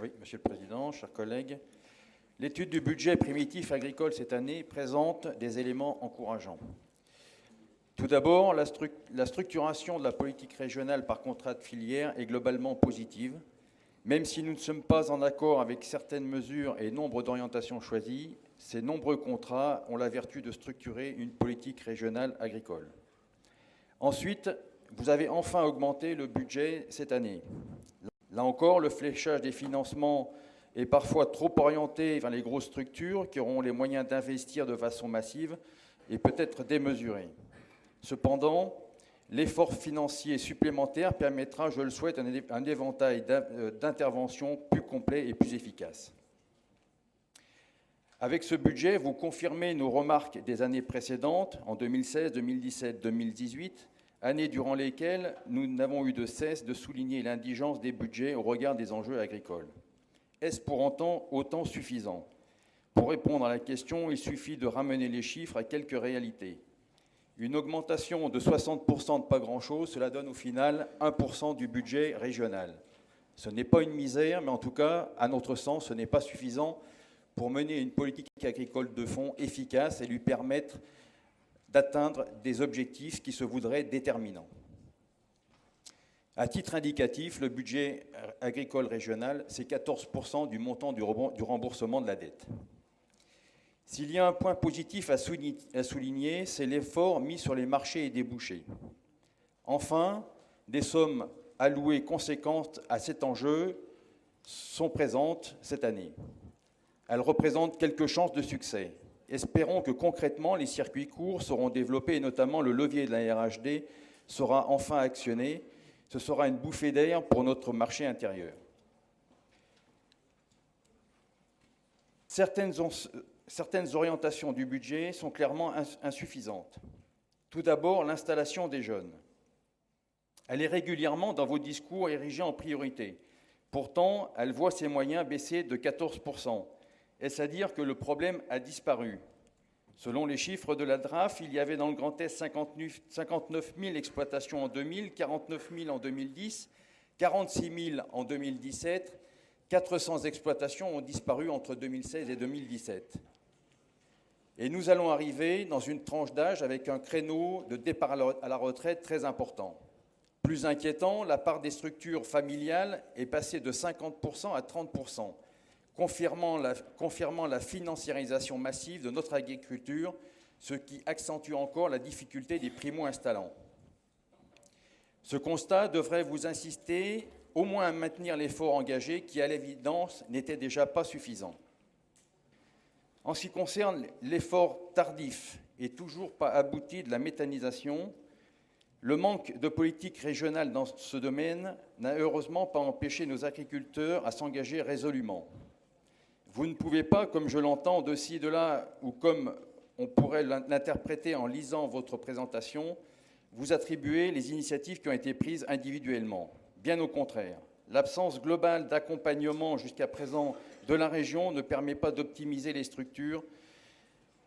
Oui, Monsieur le Président, chers collègues, l'étude du budget primitif agricole cette année présente des éléments encourageants. Tout d'abord, la structuration de la politique régionale par contrat de filière est globalement positive, même si nous ne sommes pas en accord avec certaines mesures et nombre d'orientations choisies. Ces nombreux contrats ont la vertu de structurer une politique régionale agricole. Ensuite, vous avez enfin augmenté le budget cette année. Là encore, le fléchage des financements est parfois trop orienté vers les grosses structures qui auront les moyens d'investir de façon massive et peut-être démesuré. Cependant, l'effort financier supplémentaire permettra, je le souhaite, un éventail d'interventions plus complet et plus efficace. Avec ce budget, vous confirmez nos remarques des années précédentes, en 2016, 2017, 2018, années durant lesquelles nous n'avons eu de cesse de souligner l'indigence des budgets au regard des enjeux agricoles. Est-ce pour autant suffisant? Pour répondre à la question, il suffit de ramener les chiffres à quelques réalités. Une augmentation de 60% de pas grand-chose, cela donne au final 1% du budget régional. Ce n'est pas une misère, mais en tout cas, à notre sens, ce n'est pas suffisant pour mener une politique agricole de fond efficace et lui permettre d'atteindre des objectifs qui se voudraient déterminants. À titre indicatif, le budget agricole régional, c'est 14% du montant du remboursement de la dette. S'il y a un point positif à souligner, c'est l'effort mis sur les marchés et débouchés. Enfin, des sommes allouées conséquentes à cet enjeu sont présentes cette année. Elles représentent quelques chances de succès. Espérons que concrètement, les circuits courts seront développés et notamment le levier de la RHD sera enfin actionné. Ce sera une bouffée d'air pour notre marché intérieur. Certaines orientations du budget sont clairement insuffisantes. Tout d'abord, l'installation des jeunes. Elle est régulièrement dans vos discours érigée en priorité. Pourtant, elle voit ses moyens baisser de 14%. Est-ce à dire que le problème a disparu? Selon les chiffres de la DRAF, il y avait dans le Grand Est 59 000 exploitations en 2000, 49 000 en 2010, 46 000 en 2017. 400 exploitations ont disparu entre 2016 et 2017. Et nous allons arriver dans une tranche d'âge avec un créneau de départ à la retraite très important. Plus inquiétant, la part des structures familiales est passée de 50% à 30%. Confirmant la financiarisation massive de notre agriculture, ce qui accentue encore la difficulté des primo-installants. Ce constat devrait vous inciter au moins à maintenir l'effort engagé qui, à l'évidence, n'était déjà pas suffisant. En ce qui concerne l'effort tardif et toujours pas abouti de la méthanisation, le manque de politique régionale dans ce domaine n'a heureusement pas empêché nos agriculteurs à s'engager résolument. Vous ne pouvez pas, comme je l'entends de ci, de là, ou comme on pourrait l'interpréter en lisant votre présentation, vous attribuer les initiatives qui ont été prises individuellement. Bien au contraire, l'absence globale d'accompagnement jusqu'à présent de la région ne permet pas d'optimiser les structures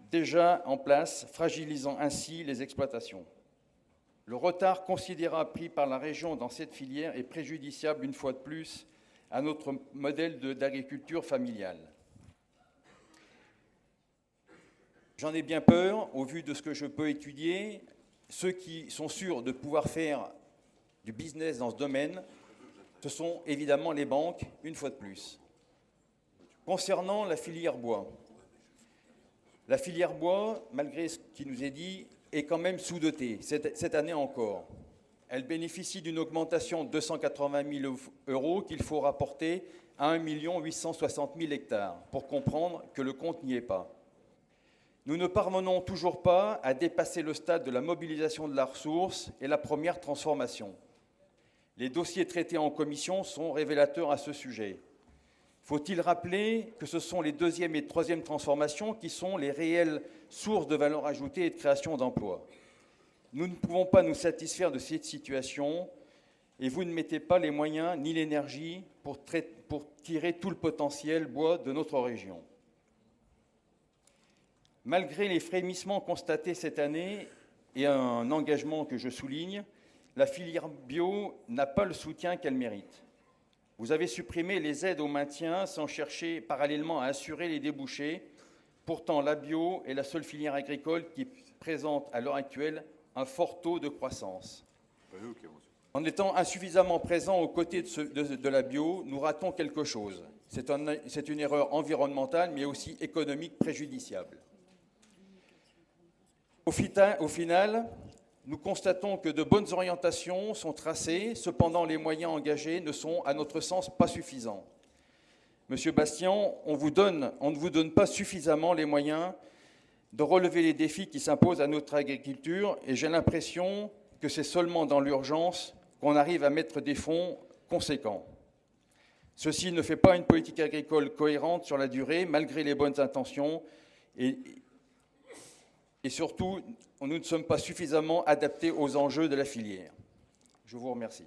déjà en place, fragilisant ainsi les exploitations. Le retard considérable pris par la région dans cette filière est préjudiciable une fois de plus à notre modèle d'agriculture familiale. J'en ai bien peur, au vu de ce que je peux étudier. Ceux qui sont sûrs de pouvoir faire du business dans ce domaine, ce sont évidemment les banques, une fois de plus. Concernant la filière bois, malgré ce qui nous est dit, est quand même sous-dotée, cette année encore. Elle bénéficie d'une augmentation de 280 000 € qu'il faut rapporter à 1 860 000 hectares pour comprendre que le compte n'y est pas. Nous ne parvenons toujours pas à dépasser le stade de la mobilisation de la ressource et la première transformation. Les dossiers traités en commission sont révélateurs à ce sujet. Faut-il rappeler que ce sont les deuxième et troisième transformations qui sont les réelles sources de valeur ajoutée et de création d'emplois? Nous ne pouvons pas nous satisfaire de cette situation et vous ne mettez pas les moyens ni l'énergie pour tirer tout le potentiel bois de notre région. Malgré les frémissements constatés cette année et un engagement que je souligne, la filière bio n'a pas le soutien qu'elle mérite. Vous avez supprimé les aides au maintien sans chercher parallèlement à assurer les débouchés. Pourtant, la bio est la seule filière agricole qui présente à l'heure actuelle un fort taux de croissance. En étant insuffisamment présents aux côtés de la bio, nous ratons quelque chose. C'est une erreur environnementale, mais aussi économique préjudiciable. Au final, nous constatons que de bonnes orientations sont tracées, cependant les moyens engagés ne sont, à notre sens, pas suffisants. Monsieur Bastian, on ne vous donne pas suffisamment les moyens de relever les défis qui s'imposent à notre agriculture, et j'ai l'impression que c'est seulement dans l'urgence qu'on arrive à mettre des fonds conséquents. Ceci ne fait pas une politique agricole cohérente sur la durée, malgré les bonnes intentions, et surtout, nous ne sommes pas suffisamment adaptés aux enjeux de la filière. Je vous remercie.